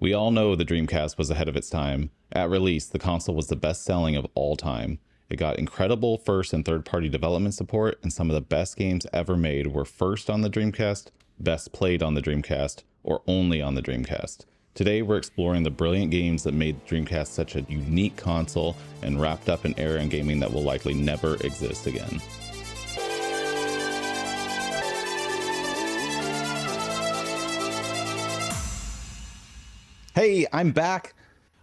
We all know the Dreamcast was ahead of its time. At release, the console was the best selling of all time. It got incredible first and third party development support, and some of the best games ever made were first on the Dreamcast, best played on the Dreamcast, or only on the Dreamcast. Today we're exploring the brilliant games that made the Dreamcast such a unique console and wrapped up an era in gaming that will likely never exist again. Hey, I'm back.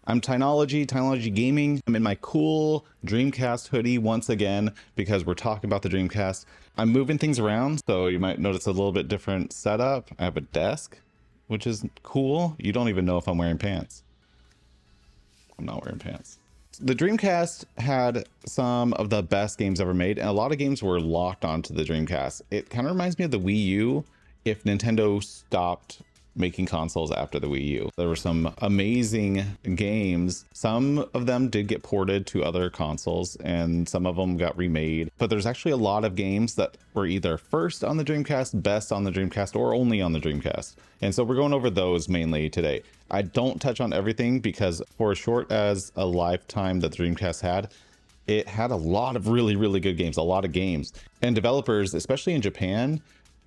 I'm Tynology Gaming. I'm in my cool Dreamcast hoodie once again because we're talking about the Dreamcast. I'm moving things around, so you might notice a little bit different setup. I have a desk, which is cool. You don't even know if I'm wearing pants. I'm not wearing pants. The Dreamcast had some of the best games ever made, and a lot of games were locked onto the Dreamcast. It kind of reminds me of the Wii U if Nintendo stopped making consoles after the Wii U. There were some amazing games. Some of them did get ported to other consoles and some of them got remade, but there's actually a lot of games that were either first on the Dreamcast, best on the Dreamcast, or only on the Dreamcast. And so we're going over those mainly today. I don't touch on everything because for as short as a lifetime that the Dreamcast had, it had a lot of really, really good games, a lot of games. And developers, especially in Japan,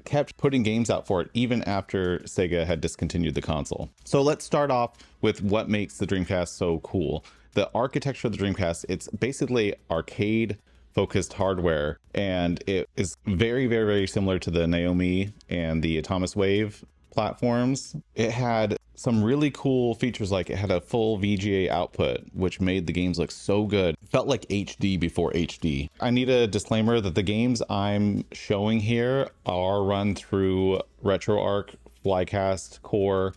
kept putting games out for it even after Sega had discontinued the console. So let's start off with what makes the Dreamcast so cool. The architecture of the Dreamcast, it's basically arcade focused hardware, and it is very, very, very similar to the Naomi and the Atomic Wave platforms. It had some really cool features, like it had a full VGA output, which made the games look so good. It felt like HD before HD. I need a disclaimer that the games I'm showing here are run through RetroArch Flycast Core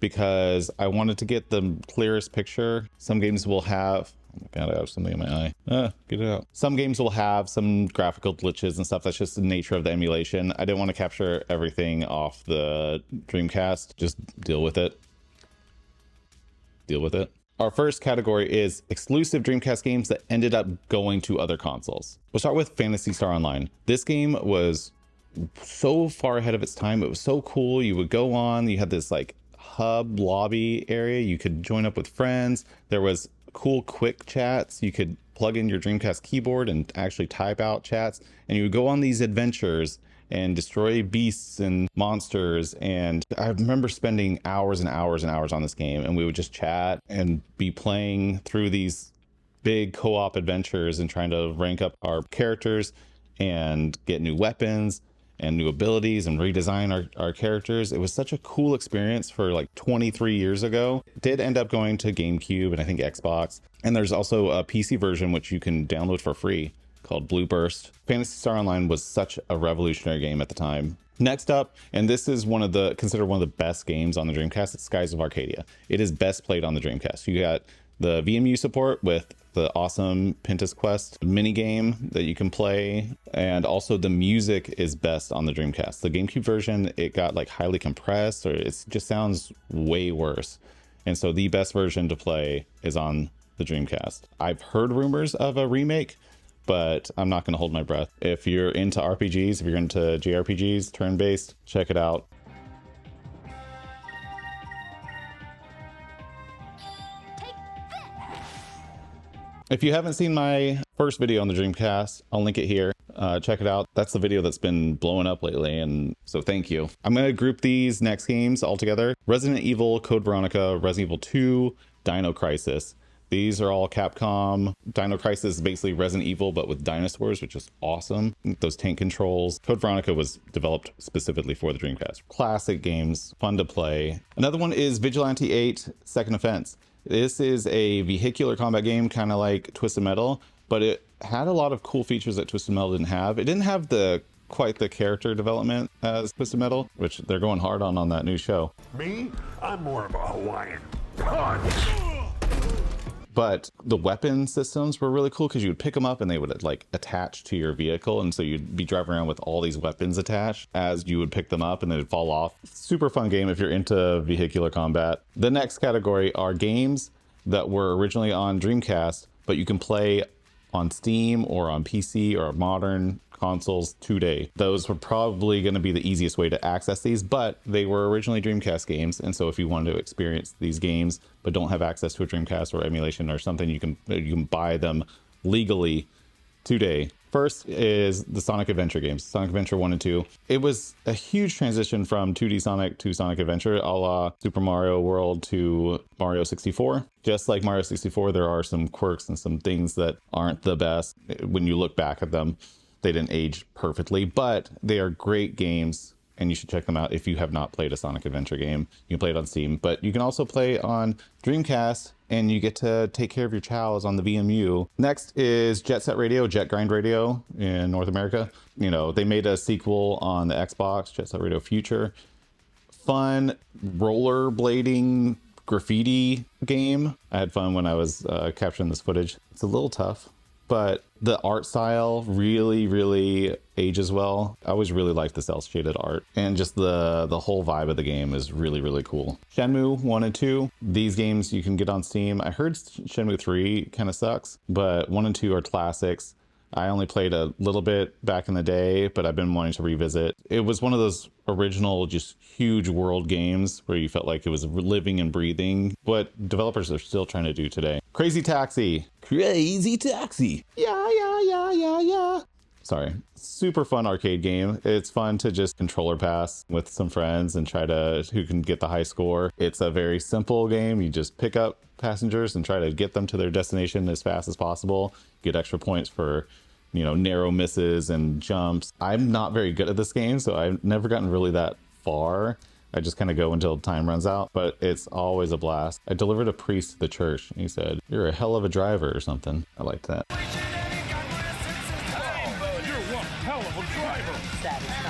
because I wanted to get the clearest picture. Some games will have, oh my God, I have something in my eye. Get it out. Some games will have some graphical glitches and stuff. That's just the nature of the emulation. I didn't want to capture everything off the Dreamcast. Just deal with it. Deal with it. Our first category is exclusive Dreamcast games that ended up going to other consoles. We'll start with Phantasy Star Online. This game was so far ahead of its time. It was so cool. You would go on, you had this like hub lobby area. You could join up with friends. There was cool quick chats. You could plug in your Dreamcast keyboard and actually type out chats, and you would go on these adventures and destroy beasts and monsters. And I remember spending hours and hours and hours on this game, and we would just chat and be playing through these big co-op adventures and trying to rank up our characters and get new weapons and new abilities and redesign our characters. It was such a cool experience for like 23 years ago. It did end up going to GameCube and I think Xbox. And there's also a PC version which you can download for free called Blue Burst. Phantasy Star Online was such a revolutionary game at the time. Next up, and this is considered one of the best games on the Dreamcast, it's Skies of Arcadia. It is best played on the Dreamcast. You got the VMU support with the awesome Pintas Quest minigame that you can play, and also the music is best on the Dreamcast. The GameCube version, it got like highly compressed, or it just sounds way worse. And so the best version to play is on the Dreamcast. I've heard rumors of a remake, but I'm not going to hold my breath. If you're into RPGs, if you're into JRPGs, turn-based, check it out. If you haven't seen my first video on the Dreamcast, I'll link it here. Check it out. That's the video that's been blowing up lately, and so thank you. I'm going to group these next games all together. Resident Evil, Code Veronica, Resident Evil 2, Dino Crisis. These are all Capcom. Dino Crisis is basically Resident Evil, but with dinosaurs, which is awesome. Those tank controls. Code Veronica was developed specifically for the Dreamcast. Classic games, fun to play. Another one is Vigilante 8, Second Offense. This is a vehicular combat game, kind of like Twisted Metal, but it had a lot of cool features that Twisted Metal didn't have. It didn't have quite the character development as Twisted Metal, which they're going hard on that new show. Me? I'm more of a Hawaiian punch. But the weapon systems were really cool because you would pick them up and they would like attach to your vehicle. And so you'd be driving around with all these weapons attached as you would pick them up and they'd fall off. Super fun game if you're into vehicular combat. The next category are games that were originally on Dreamcast, but you can play on Steam or on PC or modern consoles today. Those were probably going to be the easiest way to access these, but they were originally Dreamcast games. And so if you wanted to experience these games, but don't have access to a Dreamcast or emulation or something, you can buy them legally today. First is the Sonic Adventure games, Sonic Adventure 1 and 2. It was a huge transition from 2D Sonic to Sonic Adventure, a la Super Mario World to Mario 64. Just like Mario 64, there are some quirks and some things that aren't the best. When you look back at them, they didn't age perfectly, but they are great games, and you should check them out if you have not played a Sonic Adventure game. You can play it on Steam, but you can also play on Dreamcast, and you get to take care of your chows on the VMU. Next is Jet Set Radio, Jet Grind Radio in North America. You know, they made a sequel on the Xbox, Jet Set Radio Future. Fun rollerblading graffiti game. I had fun when I was capturing this footage. It's a little tough, but the art style really ages well. I always really liked the cel shaded art, and just the whole vibe of the game is really cool. Shenmue 1 and 2, these games you can get on Steam. I heard Shenmue 3 kind of sucks, but 1 and 2 are classics. I only played a little bit back in the day, but I've been wanting to revisit. It was one of those original, just huge world games where you felt like it was living and breathing, what developers are still trying to do today. Crazy Taxi. Crazy Taxi. Yeah. Sorry. Super fun arcade game. It's fun to just controller pass with some friends and try to who can get the high score. It's a very simple game. You just pick up passengers and try to get them to their destination as fast as possible. Get extra points for, you know, narrow misses and jumps. I'm not very good at this game, so I've never gotten really that far. I just kind of go until time runs out, but it's always a blast. I delivered a priest to the church, and he said, "You're a hell of a driver," or something. I liked that.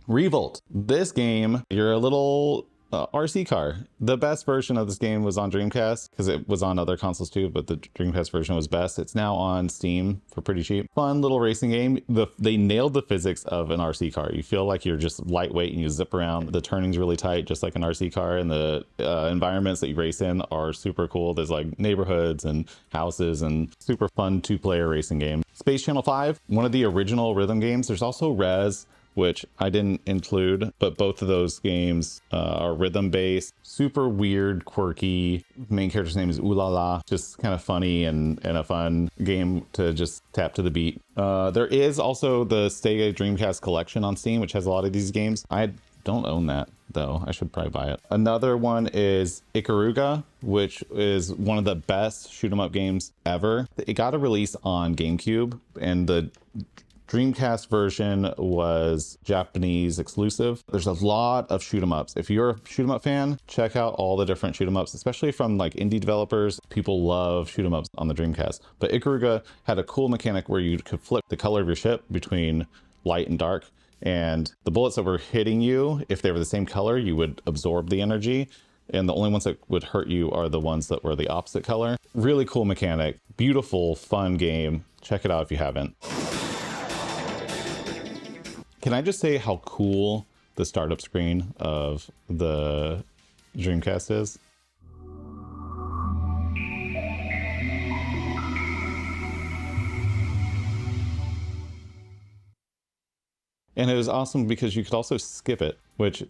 Revolt. This game, you're a little RC car. The best version of this game was on Dreamcast because it was on other consoles too, but the Dreamcast version was best. It's now on Steam for pretty cheap. Fun little racing game. They nailed the physics of an RC car. You feel like you're just lightweight and you zip around. The turning's really tight, just like an RC car, and the environments that you race in are super cool. There's like neighborhoods and houses, and super fun two-player racing game. Space Channel 5, one of the original rhythm games. There's also Rez, which I didn't include, but both of those games are rhythm based, super weird, quirky. Main character's name is Ulala, just kind of funny and a fun game to just tap to the beat. There is also the Sega Dreamcast collection on Steam, which has a lot of these games. I don't own that though. I should probably buy it. Another one is Ikaruga, which is one of the best shoot 'em up games ever. It got a release on GameCube, and the Dreamcast version was Japanese exclusive. There's a lot of shoot 'em ups. If you're a shoot 'em up fan, check out all the different shoot 'em ups, especially from like indie developers. People love shoot 'em ups on the Dreamcast. But Ikaruga had a cool mechanic where you could flip the color of your ship between light and dark, and the bullets that were hitting you, if they were the same color, you would absorb the energy, and the only ones that would hurt you are the ones that were the opposite color. Really cool mechanic. Beautiful, fun game. Check it out if you haven't. Can I just say how cool the startup screen of the Dreamcast is? And it was awesome because you could also skip it, which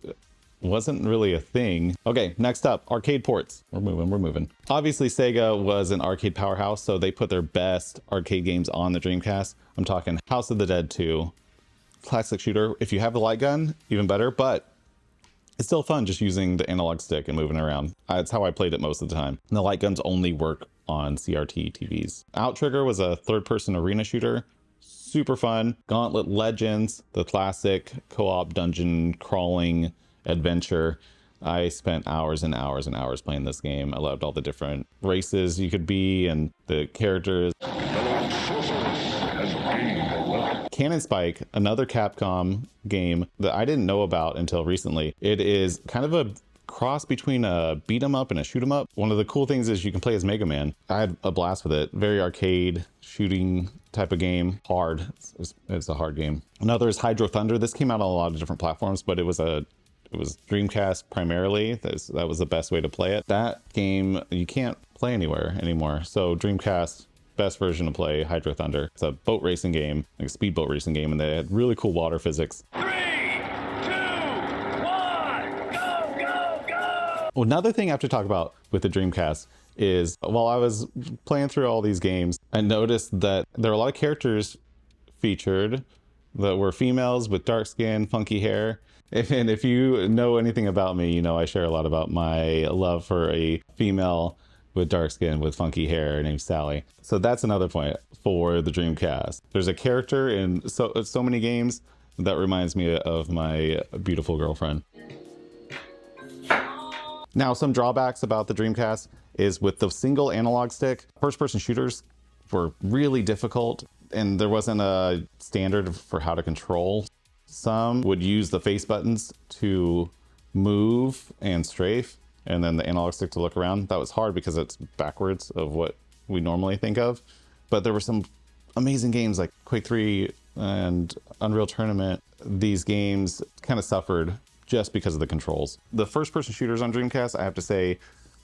wasn't really a thing. Okay, next up, arcade ports. We're moving. Obviously, Sega was an arcade powerhouse, so they put their best arcade games on the Dreamcast. I'm talking House of the Dead 2. Classic shooter. If you have the light gun, even better, but it's still fun just using the analog stick and moving around. That's how I played it most of the time. And the light guns only work on CRT TVs. Outtrigger was a third-person arena shooter. Super fun. Gauntlet Legends, the classic co-op dungeon crawling adventure. I spent hours and hours and hours playing this game. I loved all the different races you could be and the characters. Cannon Spike, another Capcom game that I didn't know about until recently. It is kind of a cross between a beat 'em up and a shoot 'em up. One of the cool things is you can play as Mega Man. I had a blast with it. Very arcade shooting type of game. Hard. It's a hard game. Another is Hydro Thunder. This came out on a lot of different platforms, but it was Dreamcast primarily. That was the best way to play it. That game you can't play anywhere anymore. So Dreamcast best version to play Hydro Thunder. It's a boat racing game, like a speedboat racing game, and they had really cool water physics. 3, 2, 1, go, go, go! Another thing I have to talk about with the Dreamcast is while I was playing through all these games, I noticed that there are a lot of characters featured that were females with dark skin, funky hair. And if you know anything about me, you know I share a lot about my love for a female with dark skin with funky hair named Sally. So that's another point for the Dreamcast. There's a character in so many games that reminds me of my beautiful girlfriend. Now, some drawbacks about the Dreamcast is with the single analog stick, first-person shooters were really difficult, and there wasn't a standard for how to control. Some would use the face buttons to move and strafe, and then the analog stick to look around. That was hard because it's backwards of what we normally think of. But there were some amazing games like Quake 3 and Unreal Tournament. These games kind of suffered just because of the controls. The first-person shooters on Dreamcast, I have to say,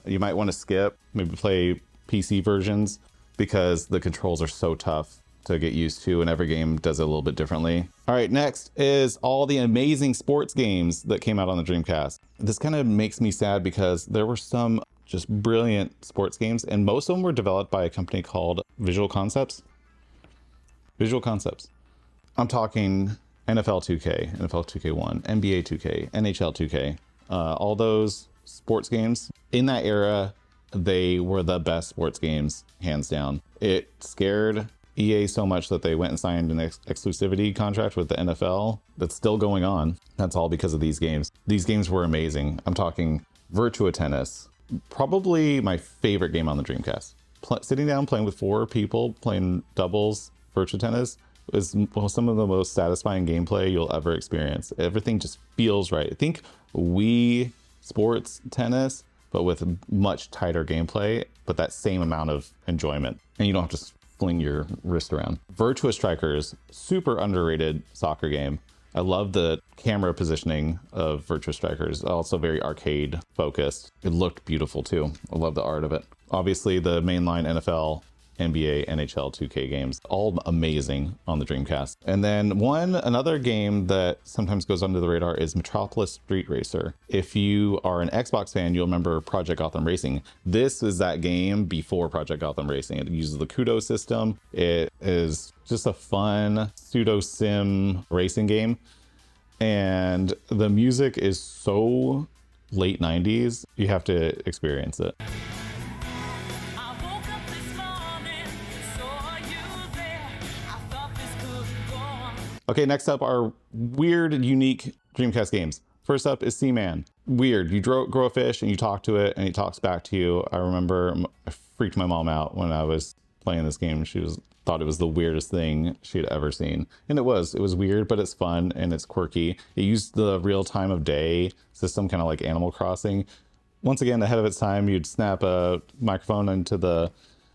you might want to skip, maybe play PC versions, because the controls are so tough to get used to, and every game does it a little bit differently. All right, next is all the amazing sports games that came out on the Dreamcast. This kind of makes me sad because there were some just brilliant sports games, and most of them were developed by a company called Visual Concepts. Visual Concepts. I'm talking NFL 2K, NFL 2K1, NBA 2K, NHL 2K, all those sports games. In that era, they were the best sports games, hands down. It scared EA so much that they went and signed an exclusivity contract with the NFL that's still going on. That's all because of these games. These games were amazing. I'm talking Virtua Tennis, probably my favorite game on the Dreamcast. Sitting down playing with 4 people, playing doubles Virtua Tennis is some of the most satisfying gameplay you'll ever experience. Everything just feels right. I think Wii Sports Tennis, but with much tighter gameplay, but that same amount of enjoyment. And you don't have to fling your wrist around. Virtua Strikers, super underrated soccer game. I love the camera positioning of Virtua Strikers. Also very arcade focused. It looked beautiful too. I love the art of it. Obviously the mainline NFL, NBA, NHL 2K games, all amazing on the Dreamcast. And then another game that sometimes goes under the radar is Metropolis Street Racer. If you are an Xbox fan, you'll remember Project Gotham Racing. This is that game before Project Gotham Racing. It uses the Kudo system. It is just a fun pseudo sim racing game. And the music is so late 90s, you have to experience it. Okay, next up are weird and unique Dreamcast games. First up is Seaman. Weird. You grow a fish and you talk to it and it talks back to you. I remember I freaked my mom out when I was playing this game. She thought it was the weirdest thing she had ever seen. And it was weird, but it's fun and it's quirky. It used the real time of day system, kind of like Animal Crossing. Once again, ahead of its time, you'd snap a microphone into the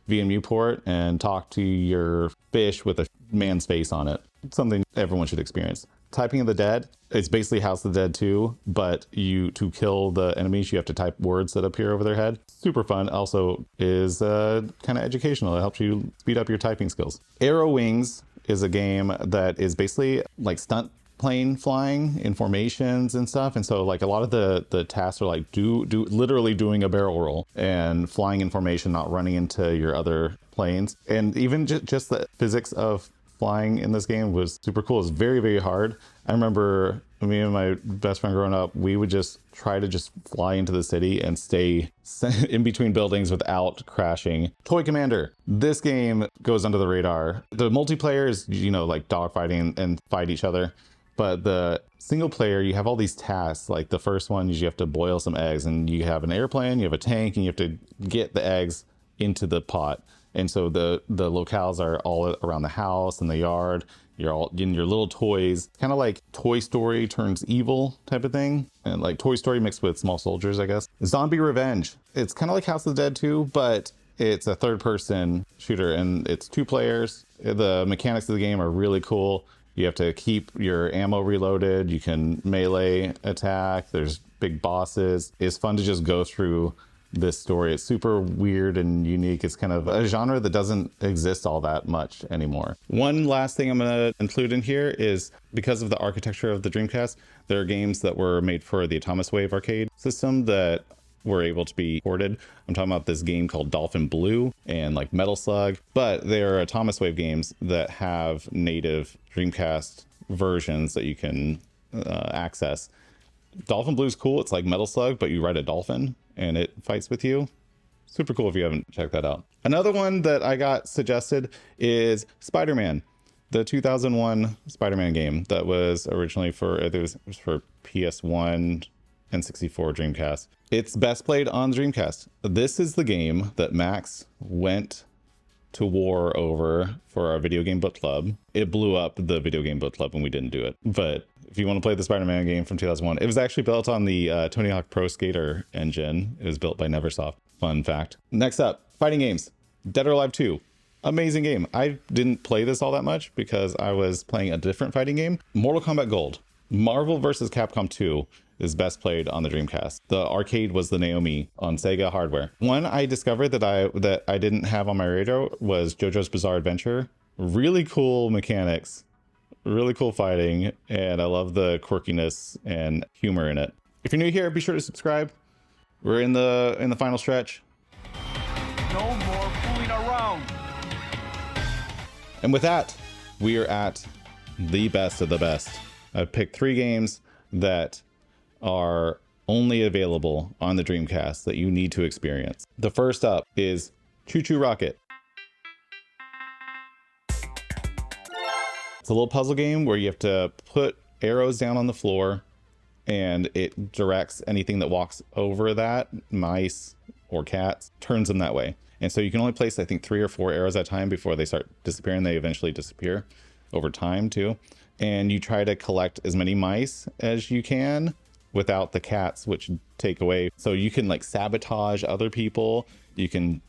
VMU port and talk to your fish with a man's face on it. Something everyone should experience. Typing of the Dead, it's basically House of the Dead 2, but to kill the enemies, you have to type words that appear over their head. Super fun. Also is kind of educational. It helps you speed up your typing skills. Aerowings is a game that is basically like stunt plane flying in formations and stuff. And so like a lot of the tasks are like literally doing a barrel roll and flying in formation, not running into your other planes. And even just the physics of flying in this game was super cool. It's very, very hard. I remember me and my best friend growing up, we would just try to fly into the city and stay in between buildings without crashing. Toy Commander. This game goes under the radar. The multiplayer is, like dogfighting and fight each other. But the single player, you have all these tasks. Like the first one is you have to boil some eggs, and you have an airplane, you have a tank, and you have to get the eggs into the pot. And so the locales are all around the house and the yard. You're all in your little toys, kind of like Toy Story turns evil type of thing. And like Toy Story mixed with Small Soldiers, I guess. Zombie Revenge. It's kind of like House of the Dead 2, but it's a third-person shooter, and it's 2 players. The mechanics of the game are really cool. You have to keep your ammo reloaded. You can melee attack. There's big bosses. It's fun to just go through this story. It's super weird and unique. It's kind of a genre that doesn't exist all that much anymore. One last thing I'm going to include in here is because of the architecture of the Dreamcast, there are games that were made for the Atomic Wave arcade system that were able to be ported. I'm talking about this game called Dolphin Blue and like Metal Slug, but they are Atomic Wave games that have native Dreamcast versions that you can access. Dolphin Blue is cool. It's like Metal Slug, but you ride a dolphin and it fights with you. Super cool if you haven't checked that out. Another one that I got suggested is Spiderman, the 2001 Spider-Man game that was originally for, it was for PS1 and 64 Dreamcast. It's best played on Dreamcast. This is the game that Max went to war over for our video game book club. It blew up the video game book club when we didn't do it. But if you want to play the Spider-Man game from 2001, it was actually built on the Tony Hawk Pro Skater engine. It was built by Neversoft. Fun fact. Next up, fighting games. Dead or Alive 2. Amazing game. I didn't play this all that much because I was playing a different fighting game. Mortal Kombat Gold. Marvel vs. Capcom 2 is best played on the Dreamcast. The arcade was the Naomi on Sega hardware. One I discovered that I didn't have on my radar was JoJo's Bizarre Adventure. Really cool mechanics, really cool fighting, and I love the quirkiness and humor in it. If you're new here, be sure to subscribe. We're in the final stretch. No more fooling around. And with that, we are at the best of the best. I've picked 3 games that are only available on the Dreamcast that you need to experience. The first up is Choo Choo Rocket. It's a little puzzle game where you have to put arrows down on the floor and it directs anything that walks over that, mice or cats, turns them that way. And so you can only place, I think, 3 or 4 arrows at a time before they start disappearing. They eventually disappear over time too. And you try to collect as many mice as you can without the cats, which take away. So you can like sabotage other people. You can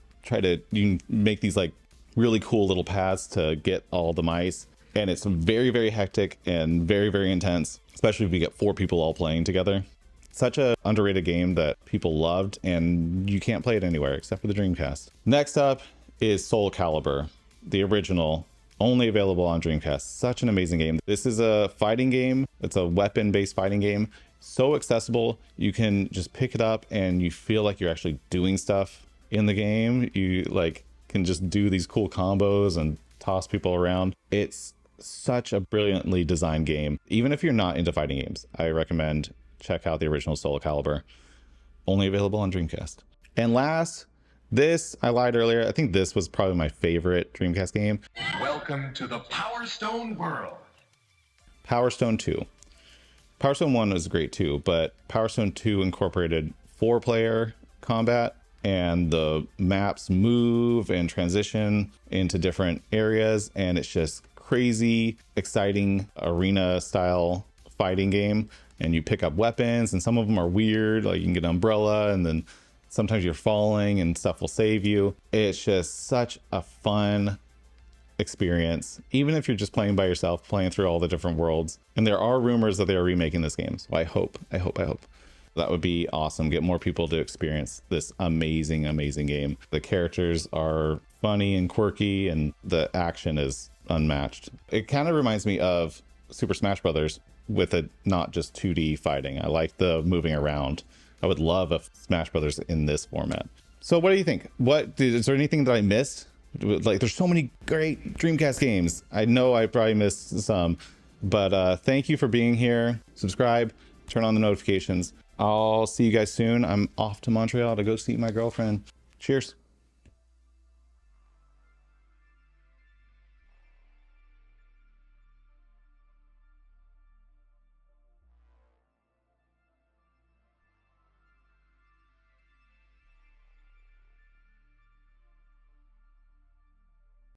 make these like really cool little paths to get all the mice. And it's very, very hectic and very, very intense, especially if you get 4 people all playing together. Such a underrated game that people loved, and you can't play it anywhere except for the Dreamcast. Next up is Soul Calibur, the original, only available on Dreamcast. Such an amazing game. This is a fighting game. It's a weapon-based fighting game. So accessible. You can just pick it up and you feel like you're actually doing stuff in the game. You like can just do these cool combos and toss people around. It's such a brilliantly designed game. Even if you're not into fighting games, I recommend check out the original Soul Calibur. Only available on Dreamcast. And last, this, I lied earlier, I think this was probably my favorite Dreamcast game. Welcome to the Power Stone world. Power Stone 2. Power Stone 1 was great too, but Power Stone 2 incorporated 4-player combat, and the maps move and transition into different areas, and it's just crazy, exciting arena style fighting game. And you pick up weapons, and some of them are weird, like you can get an umbrella, and then sometimes you're falling and stuff will save you. It's just such a fun experience, even if you're just playing by yourself, playing through all the different worlds. And there are rumors that they are remaking this game, so I hope that would be awesome. Get more people to experience this amazing game. The characters are funny and quirky, and the action is unmatched. It kind of reminds me of Super Smash Brothers with it not just 2D fighting. I like the moving around. I would love a Smash Brothers in this format. So what do you think? Is there anything that I missed? Like, there's so many great Dreamcast games. I know I probably missed some, but thank you for being here. Subscribe, turn on the notifications. I'll see you guys soon. I'm off to Montreal to go see my girlfriend. Cheers.